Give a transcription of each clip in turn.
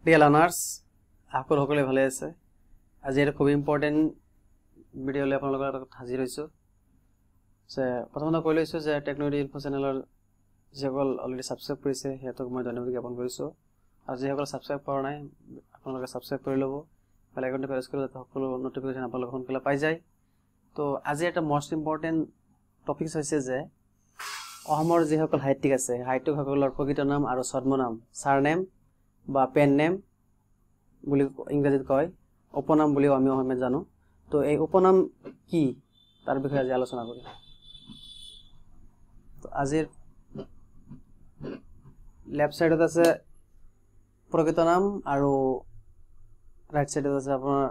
dear লাৰ্নাৰ্ছ আশা সকলোৱে ভালে আছে আজি এটা খুব ইম্পৰ্টেন্ট ভিডিও লৈ আপোনালোকৰ আগত হাজিৰ হৈছো যে প্ৰথমতে কৈ লৈছো যে টেকনলজি ইনফো চেনেলৰ যিসকল অলৰেডি সাবস্ক্ৰাইব কৰিছে হেতক মই ধন্যবাদ জ্ঞাপন কৰিছো আৰু যিসকল সাবস্ক্ৰাইব কৰা নাই আপোনালোকে সাবস্ক্ৰাইব কৰি ল'ব বেল আইকনটো প্ৰেছ কৰি যাতে সকলো নটিফিকেশন আপোনালোকক সোনকালে পাই যায় তো আজি এটা মোস্ট ইম্পৰ্টেন্ট টপিক হৈছে যে অসমৰ যিসকল সাহিত্যিক আছে সাহিত্যিক সকলৰ প্ৰকৃত নাম আৰু ছদ্মনাম সাৰনেম বা পেন নেম বুলি ইংৰাজীত কয় উপনাম বুলিও আমি অসমীয়াত জানো তো এই উপনাম কি তাৰ বিষয়ে আজি আলোচনা কৰিম তো আজিৰ লেফট সাইডত আছে প্ৰকৃত নাম আৰু ৰাইট সাইডত আছে আপোনাৰ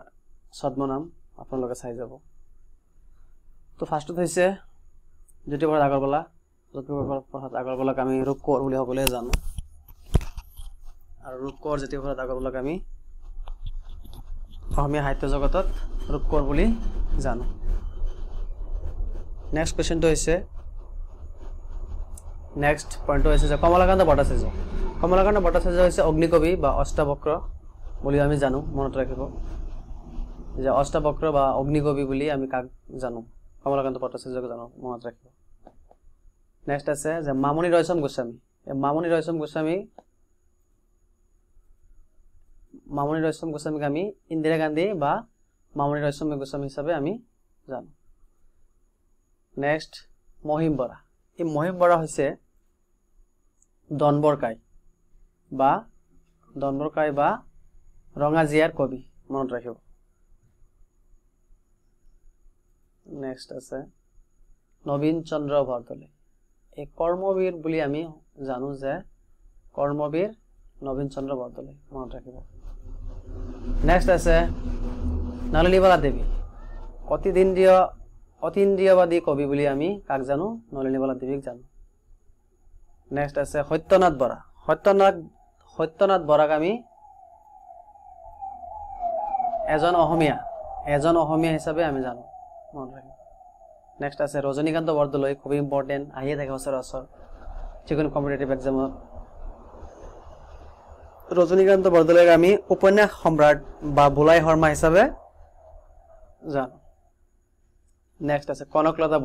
ছদ্মনাম আপোনালোকে চাই যাব তো ফাৰ্ষ্টত হৈছে জ্যোতিপ্ৰসাদ আগৰৱালা জ্যোতিপ্ৰসাদ আগৰৱালাক আমি ৰূপকোঁৱৰ বুলি সকলোৱে জানো আৰু ৰূপকোঁৱৰ জ্যোতিপ্ৰসাদ আগৰৱালাক আমি অসমীয়া সাহিত্য জগতত ৰূপকোঁৱৰ বুলি জানো নেক্সট কোৱেশ্চনটো হৈছে নেক্সট পইণ্টটো হৈছে যে কমলাকান্ত ভট্টাচাৰ্য হৈছে অগ্নিকবি বা অষ্টাবক্ৰ বুলি আমি জানো মনত ৰাখিব যে অষ্টাবক্ৰ বা অগ্নিকবি বুলি আমি কাক জানো কমলাকান্ত ভট্টাচাৰ্যক জানো মনত ৰাখিব নেক্সট আছে যে মামনি ৰয়ছম গোস্বামীক আমি ইন্দিৰা গান্ধী বা মামনি ৰয়ছম গোস্বামী হিচাপে আমি জানো নেক্সট মহিম বৰা হৈছে ডনবৰকাই বা ৰঙাজিয়াৰ কবি মনত ৰাখিব নেক্সট আছে নবীন চন্দ্ৰ বৰদলৈ এই কৰ্মবীৰ বুলি আমি জানো যে কৰ্মবীৰ নবীন চন্দ্ৰ বৰদলৈ মনত ৰাখিব নেক্সট আছে নলিনীবালা দেৱী অতীন্দ্ৰিয়বাদী কবি বুলি আমি কাক জানো নলিনীবালা দেৱীক জানো নেক্সট আছে সত্যনাথ বৰাক আমি এজন অসমীয়া হিচাপে আমি জানো মনত ৰাখিব নেক্সট আছে ৰজনীকান্ত বৰদলৈ খুব ইম্পৰ্টেন্ট আহিয়ে থাকে সচৰাচৰ যিকোনো কম্পিটিটিভ এক্সামত ৰজনীকান্ত বৰদলৈক আমি উপন্যাস সম্ৰাট বা বুলাই শৰ্মা হিচাপে জানো নেক্সট আছে কনকলতা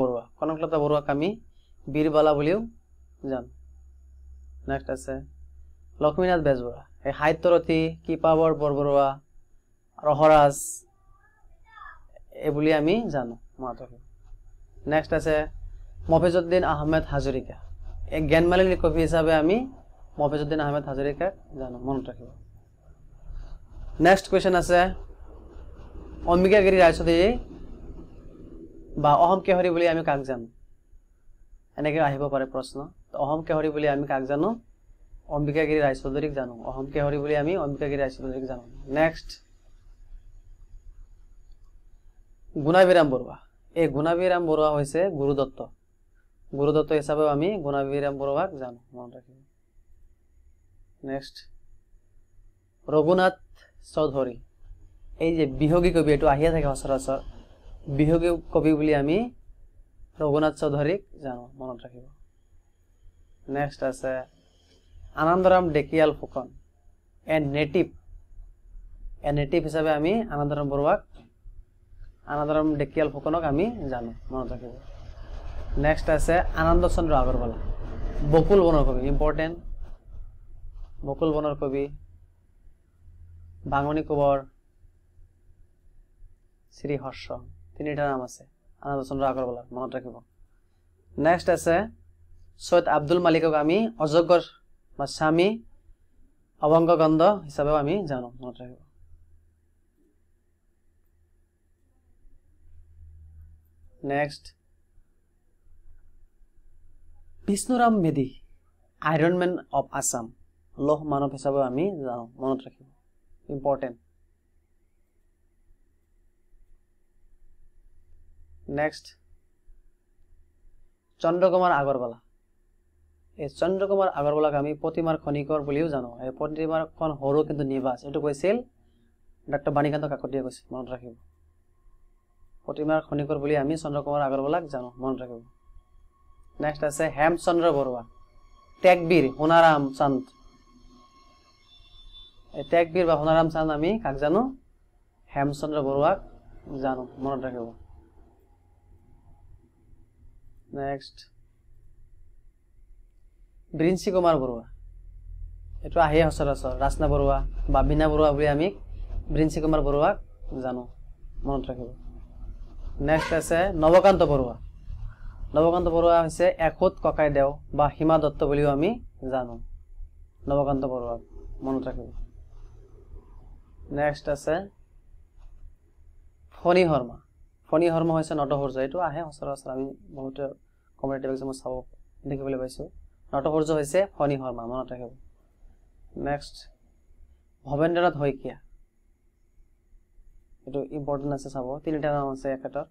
বৰুৱাক আমি বীৰবালা বুলিও জানো নেক্সট আছে লক্ষ্মীনাথ বেজবৰুৱা এই সাহিত্যৰথী কৃপাবৰ বৰবৰুৱা ৰহৰাজ এই বুলি আমি জানো মনত ৰাখিব নেক্সট আছে মফিজউদ্দিন আহমেদ হাজৰিকা এই জ্ঞানমালিনী কবি হিচাপে আমি মফিজউদ্দিন আহমেদ হাজৰিকাক জানো মনত ৰাখিব নেক্সট কুৱেশ্যন আছে অম্বিকাগিৰি ৰায়চৌধুৰী বা অসম কেশৰী বুলি আমি কাক জানো এনেকৈ আহিব পাৰে প্ৰশ্ন অসম কেশৰী বুলি আমি কাক জানো অম্বিকাগিৰি ৰায়চৌধুৰীক জানো অসম কেশৰী বুলি আমি অম্বিকাগিৰি ৰায়চৌধুৰীক জানো নেক্সট গুণাভিৰাম বৰুৱা এই গুণাভিৰাম বৰুৱা হৈছে গুৰুদত্ত হিচাপেও আমি গুণাভিৰাম বৰুৱাক জানো মনত ৰাখিব নেক্সট ৰঘুনাথ চৌধুৰী এই যে বিহগী কবি এইটো আহিয়ে থাকে সচৰাচৰ বিহগী কবি বুলি আমি ৰঘুনাথ চৌধুৰীক জানো মনত ৰাখিব নেক্সট আছে আনন্দৰাম ডেকিয়াল ফুকন এ নেটিভ হিচাপে আমি আনন্দৰাম ডেকিয়াল ফুকনক আমি জানো মনত ৰাখিব নেক্সট আছে আনন্দ চন্দ্ৰ আগৰৱালা বকুল বনৰ কবি ইম্পৰ্টেন্ট বকুল বনৰ কবি বাঙনি কোঁৱৰ শ্ৰী হৰ্ষ তিনিটা নাম আছে আনন্দ চন্দ্ৰ আগৰৱালা মনত ৰাখিব নেক্সট আছে সৈয়দ আব্দুল মালিকক আমি অজগৰ বা স্বামী অভংগগন্ধ হিচাপেও আমি জানো মনত ৰাখিব next Bishnuram Medhi iron man of Assam লৌহ মানৱ হিচাপেও আমি জানো মনত ৰাখিব ইম্পৰ্টেন্ট নেক্সট চন্দ্ৰকুমাৰ আগৰৱালা এই চন্দ্ৰকুমাৰ আগৰৱালাক আমি প্ৰতিমাৰ খনিকৰ বুলিও জানো এই প্ৰতিমাৰখন সৰু কিন্তু নিবাস এইটো কৈছিল ডক্টৰ বাণীকান্ত কাকতিয়ে কৈছিল মনত ৰাখিব প্ৰতিমাৰ খনিকৰ বুলি আমি চন্দ্ৰকুমাৰ আগৰৱালাক জানো মনত ৰাখিব নেক্সট আছে হেমচন্দ্ৰ বৰুৱা টেকবীৰ সোণাৰাম চান্দ ত্যাগবীৰ বা সোণাৰাম চান্দ আমি কাক জানো হেমচন্দ্ৰ বৰুৱাক জানো মনত ৰাখিব নেক্সট বিৰিঞ্চি কুমাৰ বৰুৱা এটো আহে সচৰাচৰ ৰাসনা বৰুৱা বা বিনা বৰুৱা বুলি আমি বিৰিঞ্চি কুমাৰ বৰুৱাক জানো মনত ৰাখিব নেক্সট আছে নৱকান্ত বৰুৱা হৈছে এখুত ককাইদেউ বা হিমা দত্ত বুলিও আমি জানো নৱকান্ত বৰুৱাক মনত ৰাখিব নেক্সট আছে ফণী শৰ্মা হৈছে নটসূৰ্য এটো আহে সচৰাচৰ আমি বহুত কম্পিটিটিভ এক্সামত চাব দেখিবলৈ পাইছো নটসূৰ্য হৈছে ফণী শৰ্মা মনত ৰাখিব নেক্সট ভবেন্দ্ৰনাথ শইকীয়া এটো ইম্পৰ্টেন্ট আছে চাব তিনিটা নাম আছে একেটাৰ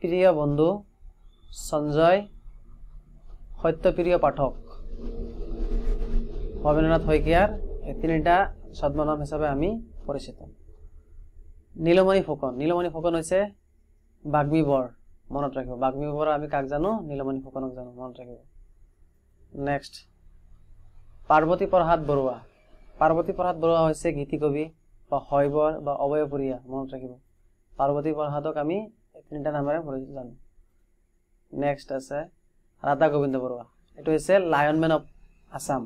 প্ৰিয় বন্ধু সঞ্জয় সত্যপ্ৰিয় পাঠক ভবেন্দ্ৰনাথ শইকীয়াৰ এই তিনিটা ছদ্মনাম হিচাপে আমি পৰিচিত নীলমণি ফুকন হৈছে বাগ্মী বৰ মনত ৰাখিব বাগ্মী বৰ আমি কাক জানো নীলমণি ফুকনক জানো মনত ৰাখিব নেক্সট পাৰ্বতী প্ৰসাদ বৰুৱা হৈছে গীতি কবি বা হৈবৰ বা অবয়পুৰীয়া মনত ৰাখিব পাৰ্বতী প্ৰসাদক আমি তিনিটা নামেৰে জানো নেক্সট আছে ৰাধা গোবিন্দ বৰুৱা এটো হৈছে লায়নম্যান অফ আসাম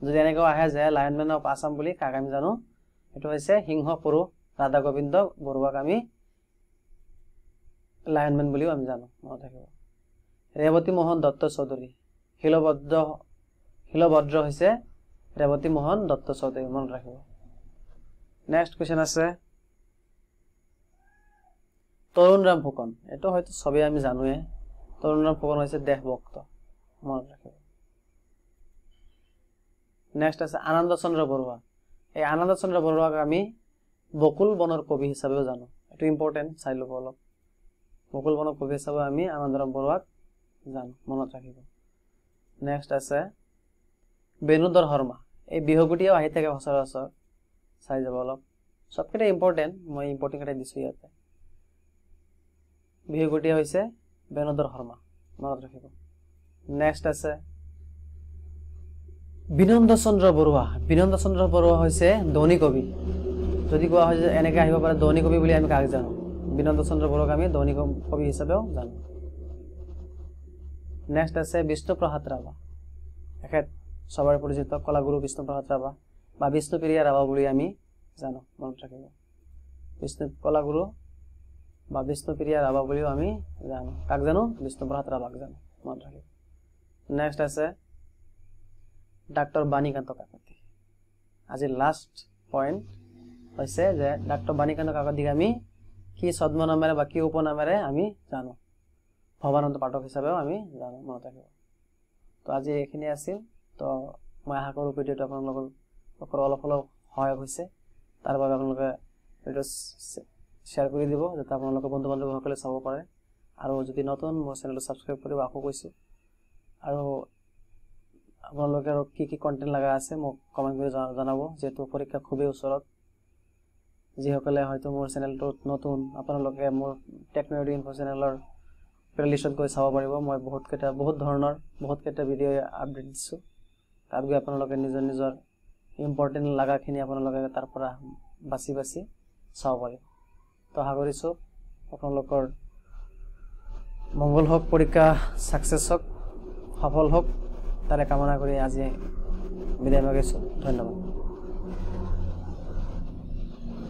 যদি এনেকৈ আহে যে লায়নম্যান অফ আসাম বুলি কাক আমি জানো এটো হৈছে সিংহ পুৰুষ ৰাধা গোবিন্দ বৰুৱাক আমি লায়নম্যান বুলিও আমি জানো মনত ৰাখিব ৰেৱতী মোহন দত্ত চৌধুৰী শিলভদ্ৰ হৈছে ৰেৱতী মোহন দত্ত চৌধুৰী মনত ৰাখিব নেক্সট কোৱেশ্চন আছে তৰুণৰাম ফুকন এটো হয়তো সবে আমি জানোৱে তৰুণৰাম ফুকন হৈছে দেশভক্ত মনত ৰাখিব নেক্সট আছে আনন্দ চন্দ্ৰ বৰুৱা এই আনন্দ চন্দ্ৰ বৰুৱাক আমি বকুল বনৰ কবি হিচাপেও জানো এটো ইম্পৰ্টেন্ট চাই লব অলপ বকুল বনৰ কবি হিচাপে আমি আনন্দৰাম বৰুৱাক জানো মনত ৰাখিব নেক্সট আছে বেনুধৰ শৰ্মা এই বিহগুটিও আহি থাকে সচৰাচৰ চাই যাব অলপ সবকেইটা ইম্পৰ্টেন্ট মই ইম্পৰ্টেন্ট কেইটা দিছো ইয়াতে বিহগুটিয়া হৈছে বেনুধৰ শৰ্মা মনত ৰাখিব নেক্সট আছে বিনন্দ চন্দ্ৰ বৰুৱা হৈছে দৌনী কবি যদি কোৱা হয় যে এনেকৈ আহিব পাৰে দৌনী কবি বুলি আমি কাক জানো বিনন্দ চন্দ্ৰ বৰুৱাক আমি দৌনী কবি হিচাপেও জানো নেক্সট আছে বিষ্ণুপ্ৰসাদ ৰাভা এখেত সবাৰে পৰিচিত কলাগুৰু বিষ্ণুপ্ৰসাদ ৰাভা বা বিষ্ণুপ্ৰিয়া ৰাভা বুলি আমি জানো মনত ৰাখিব কলাগুৰু বা বিষ্ণুপ্ৰিয়া ৰাভা বুলিও আমি জানো কাক জানো বিষ্ণুপ্ৰসাদ ৰাভাক জানো মনত ৰাখিব নেক্সট আছে ডাক্তৰ বাণীকান্ত কাকতি আজি লাষ্ট পইণ্ট হৈছে যে ডাক্তৰ বাণীকান্ত কাকতিক আমি কি ছদ্মনামেৰে বা কি উপনামেৰে আমি জানো ভৱানন্দ পাঠক হিচাপেও আমি জানো মনত ৰাখিব তো আজি এইখিনি আছিল তো মই আশা কৰোঁ ভিডিঅ'টো আপোনালোকৰ অলপ সহায়ক হৈছে তাৰ বাবে আপোনালোকে ভিডিঅ' শ্বেয়াৰ কৰি দিব যাতে আপোনালোকৰ বন্ধু বান্ধৱীসকলে চাব পাৰে আৰু যদি নতুন মোৰ চেনেলটো ছাবস্ক্ৰাইব কৰিব আকৌ কৈছোঁ আৰু আপোনালোকে কি কন্টেন্ট লগা আছে মোক কমেন্ট কৰি জনাব যেহেতু পৰীক্ষা খুবেই ওচৰত যিসকলে হয়তো মোৰ চেনেলটো নতুন আপোনালোকে মোৰ টেকন'লজি ইনফো চেনেলৰ প্লেলিষ্টত গৈ চাব পাৰিব মই বহুত ধৰণৰ ভিডিঅ' আপডেট দিছোঁ তাত গৈ আপোনালোকে নিজৰ ইম্পৰ্টেণ্ট লাগাখিনি আপোনালোকে তাৰ পৰা বাছি চাব পাৰিব তো আশা কৰিছোঁ আপোনালোকৰ মংগল হওক পৰীক্ষা সাকসেস হওক সফল হওক তাৰে কামনা কৰি আজি বিদায় মাগিছোঁ ধন্যবাদ